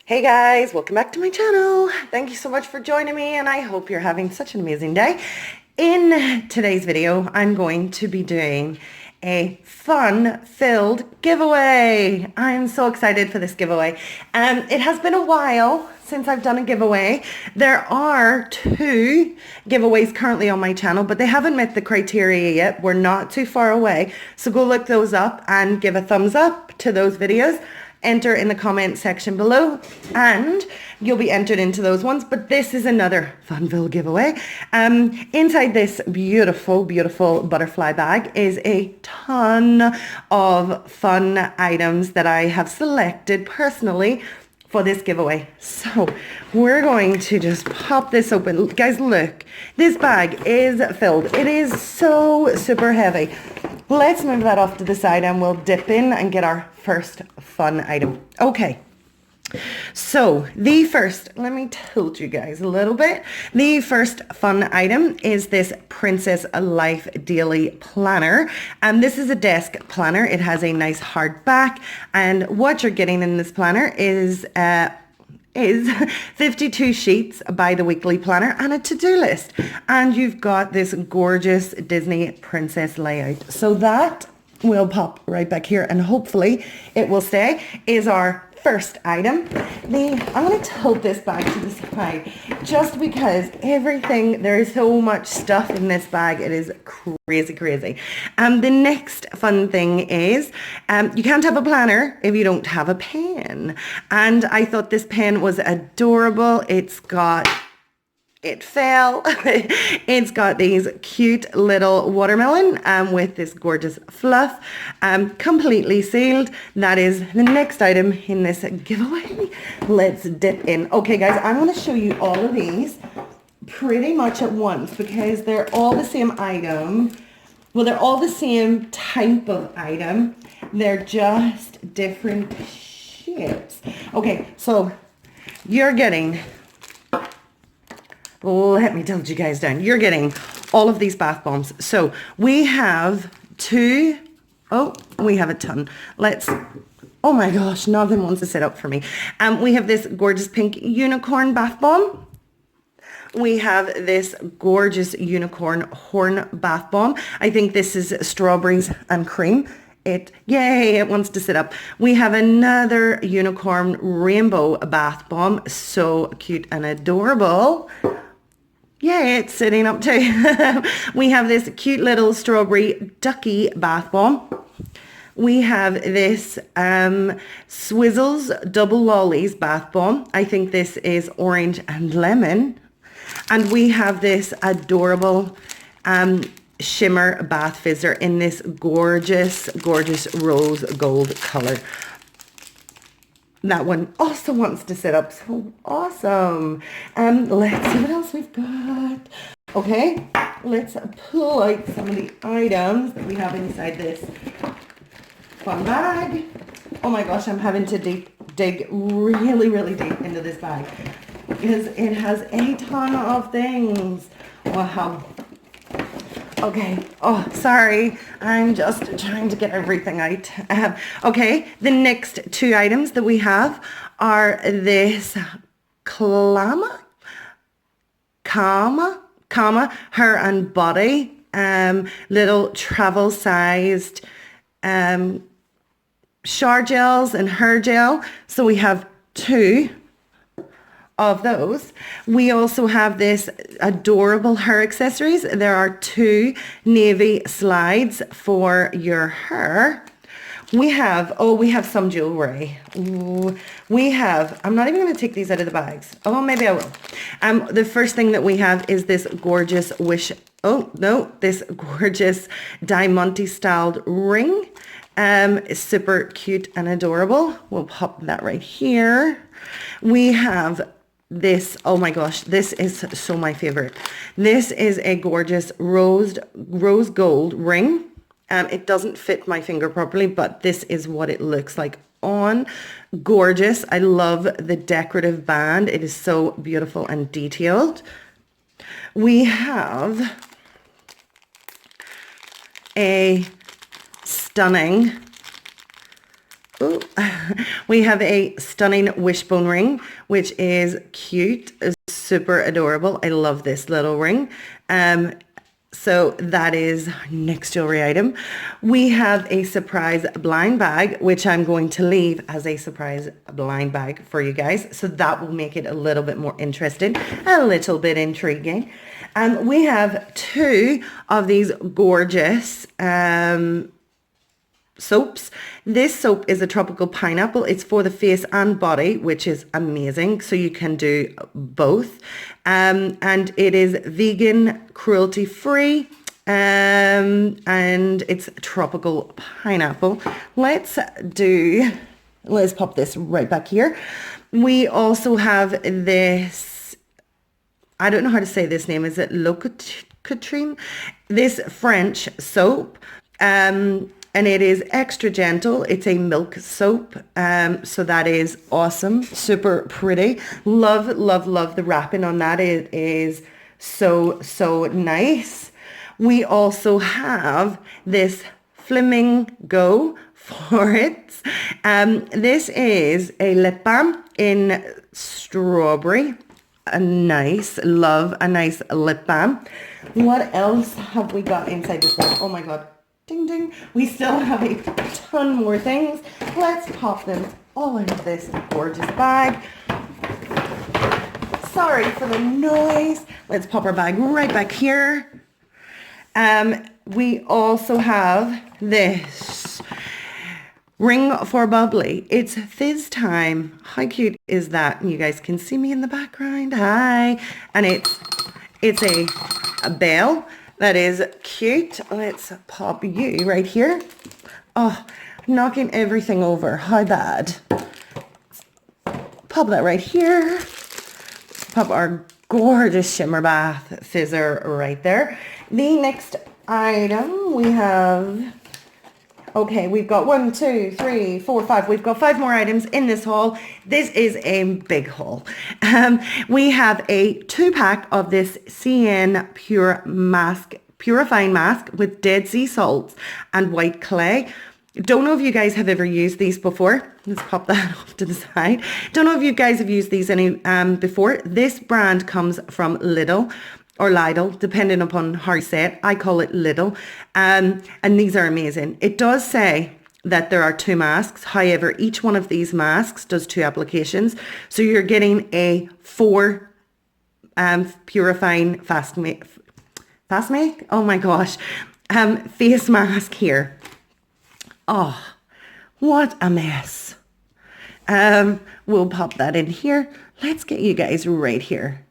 Hey guys, welcome back to my channel. Thank you so much for joining me and I hope you're having such an amazing day. In today's video, I'm going to be doing a fun-filled giveaway. I'm so excited for this giveaway. It has been a while since I've done a giveaway. There are 2 giveaways currently on my channel, but they haven't met the criteria yet. We're not too far away. So go look those up and give a thumbs up to those videos. Enter in the comment section below and you'll be entered into those ones. But this is another Funville giveaway. Inside this beautiful butterfly bag is a ton of fun items that I have selected personally for this giveaway. So we're going to just pop this open. Guys, look, this bag is filled. It is so super heavy. Let's move that off to the side and we'll dip in and get our first fun item. Okay. So the first, let me tilt you guys a little bit. The first fun item is this Princess Life Daily Planner. And this is a desk planner. It has a nice hard back. And what you're getting in this planner is 52 sheets by the weekly planner and a to-do list. And you've got this gorgeous Disney princess layout. So that will pop right back here and hopefully it will stay, is our first item. I'm going to tilt this bag to the side just because there is so much stuff in this bag. It is crazy. The next fun thing is you can't have a planner if you don't have a pen. And I thought this pen was adorable. It fell. It's got these cute little watermelon with this gorgeous fluff, completely sealed. That is the next item in this giveaway. Let's dip in. Okay guys, I'm going to show you all of these pretty much at once because they're all the same item. Well, they're all the same type of item. They're just different shapes. Okay, so you're getting... Let me tilt you guys down. You're getting all of these bath bombs. So we have 2. Oh, we have a ton. Oh my gosh, nothing wants to sit up for me. We have this gorgeous pink unicorn bath bomb. We have this gorgeous unicorn horn bath bomb. I think this is strawberries and cream. Yay, it wants to sit up. We have another unicorn rainbow bath bomb. So cute and adorable. Yay, it's sitting up too. We have this cute little strawberry ducky bath bomb. We have this Swizzles Double Lollies bath bomb. I think this is orange and lemon. And we have this adorable shimmer bath fizzer in this gorgeous rose gold color. That one also wants to sit up. So awesome. Let's see what else we've got. Okay, let's pull out some of the items that we have inside this fun bag. Oh my gosh, I'm having to dig really deep into this bag because it has a ton of things. Wow. Okay, oh, sorry, I'm just trying to get everything out. Okay, the next 2 items that we have are this Kama, hair and body, little travel-sized shower gels and hair gel. So we have 2 of those. We also have this adorable hair accessories. There are 2 navy slides for your hair. We have some jewelry. Ooh, I'm not even going to take these out of the bags. Oh, maybe I will. The first thing that we have is this gorgeous this gorgeous diamante styled ring. Super cute and adorable. We'll pop that right here. We have this, oh my gosh, this is so my favorite. This is a gorgeous rose gold ring. It doesn't fit my finger properly, but this is what it looks like on. Gorgeous. I love the decorative band. It is so beautiful and detailed. We have a stunning Ooh. We have a stunning wishbone ring, which is cute, super adorable. I love this little ring. So that is next jewelry item. We have a surprise blind bag, which I'm going to leave as a surprise blind bag for you guys. So that will make it a little bit more interesting, a little bit intriguing. And we have two of these gorgeous soaps. This soap is a tropical pineapple. It's for the face and body, which is amazing. So you can do both. And it is vegan, cruelty free. And it's tropical pineapple. Let's pop this right back here. We also have this, I don't know how to say this name. Is it Catrin? This French soap. And it is extra gentle. It's a milk soap. So that is awesome. Super pretty. Love, love, love the wrapping on that. It is so, so nice. We also have this flamingo for it. This is a lip balm in strawberry. A nice lip balm. What else have we got inside this one? Oh my God. Ding, ding. We still have a ton more things. Let's pop them all into this gorgeous bag. Sorry for the noise. Let's pop our bag right back here. We also have this ring for bubbly. It's fizz time. How cute is that? You guys can see me in the background. Hi. And it's a bell. That is cute. Let's pop you right here. Oh, knocking everything over. How bad? Pop that right here. Pop our gorgeous shimmer bath fizzer right there. The next item we have, okay, we've got 1, 2, 3, 4, 5. We've got 5 more items in this haul. This is a big haul. We have a 2-pack of this CN Pure Mask, Purifying Mask with Dead Sea salts and white clay. Don't know if you guys have ever used these before. Let's pop that off to the side. Don't know if you guys have used these any before. This brand comes from Lidl or Lidl, depending upon how you say it. I call it Lidl. And these are amazing. It does say that there are 2 masks. However, each one of these masks does 2 applications. So you're getting a 4 purifying fast make? Oh my gosh. Face mask here. Oh, what a mess. We'll pop that in here. Let's get you guys right here.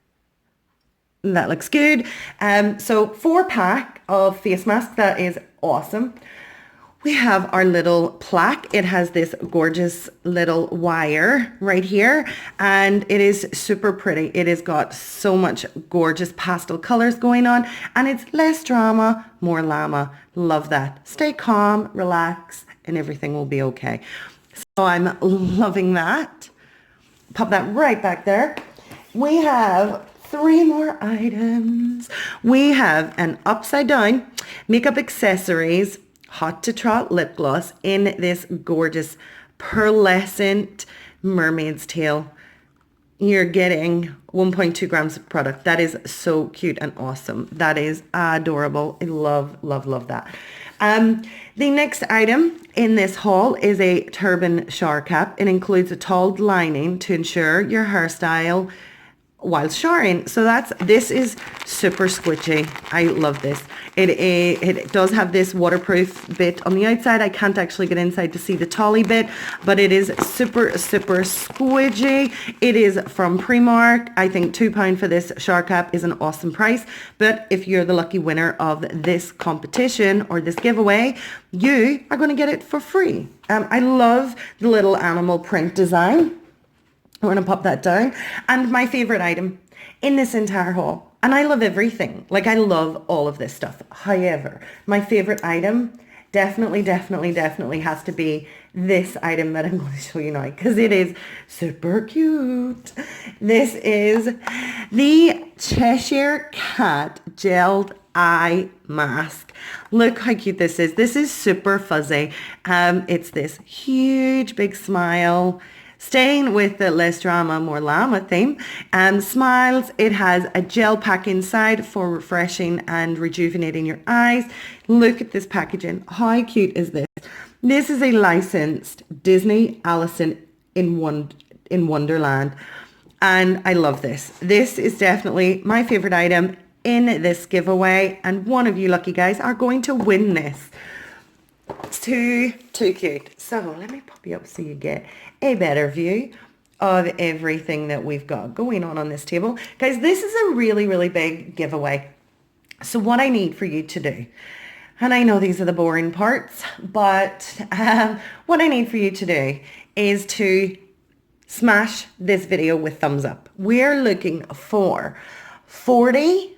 That looks good. So 4-pack of face mask. That is awesome. We have our little plaque. It has this gorgeous little wire right here, and it is super pretty. It has got so much gorgeous pastel colors going on, and it's less drama, more llama. Love that. Stay calm, relax, and everything will be okay. So I'm loving that. Pop that right back there. We have 3 more items. We have an upside down makeup accessories hot to trot lip gloss in this gorgeous pearlescent mermaid's tail. You're getting 1.2 grams of product. That is so cute and awesome. That is adorable. I love, love, love that. The next item in this haul is a turban shower cap. It includes a towel lining to ensure your hairstyle while showering. So this is super squishy. I love this. It does have this waterproof bit on the outside. I can't actually get inside to see the tolly bit, but it is super, super squidgy. It is from Primark. I think £2 for this shower cap is an awesome price. But if you're the lucky winner of this competition or this giveaway, you are going to get it for free. I love the little animal print design. We're going to pop that down. And my favorite item in this entire haul, and I love everything. Like, I love all of this stuff. However, my favorite item definitely has to be this item that I'm going to show you now, because it is super cute. This is the Cheshire Cat gelled eye mask. Look how cute this is. This is super fuzzy. It's this huge big smile, staying with the less drama, more llama theme. Smiles. It has a gel pack inside for refreshing and rejuvenating your eyes. Look at this packaging. How cute is this? This is a licensed Disney Alice in Wonderland. And I love this. This is definitely my favorite item in this giveaway. And one of you lucky guys are going to win this. It's too cute. So let me pop you up so you get a better view of everything that we've got going on this table. Guys, this is a really big giveaway. So what I need for you to do, and I know these are the boring parts, but what I need for you to do is to smash this video with thumbs up. We're looking for 40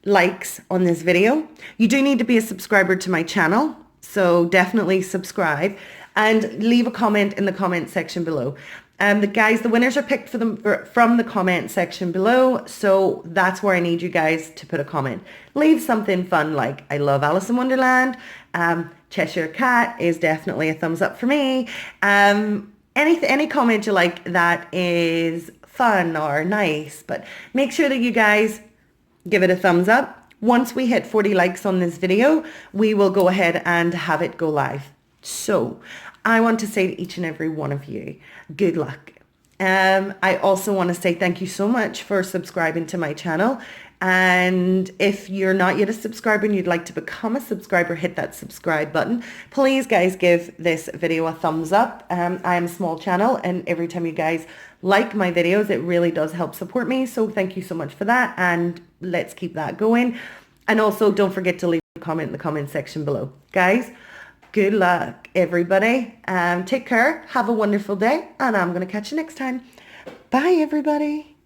likes on this video. You do need to be a subscriber to my channel, so definitely subscribe and leave a comment in the comment section below. The winners are picked from the comment section below, so that's where I need you guys to put a comment. Leave something fun like I love Alice in Wonderland. Cheshire Cat is definitely a thumbs up for me. Any comment you like that is fun or nice, but make sure that you guys give it a thumbs up. Once we hit 40 likes on this video, we will go ahead and have it go live. So I want to say to each and every one of you, good luck. I also want to say thank you so much for subscribing to my channel. And if you're not yet a subscriber and you'd like to become a subscriber, hit that subscribe button. Please guys, give this video a thumbs up. I am a small channel, and every time you guys like my videos, it really does help support me. So thank you so much for that, and let's keep that going. And also don't forget to leave a comment in the comment section below. Guys, good luck everybody. Take care, have a wonderful day, and I'm going to catch you next time. Bye everybody.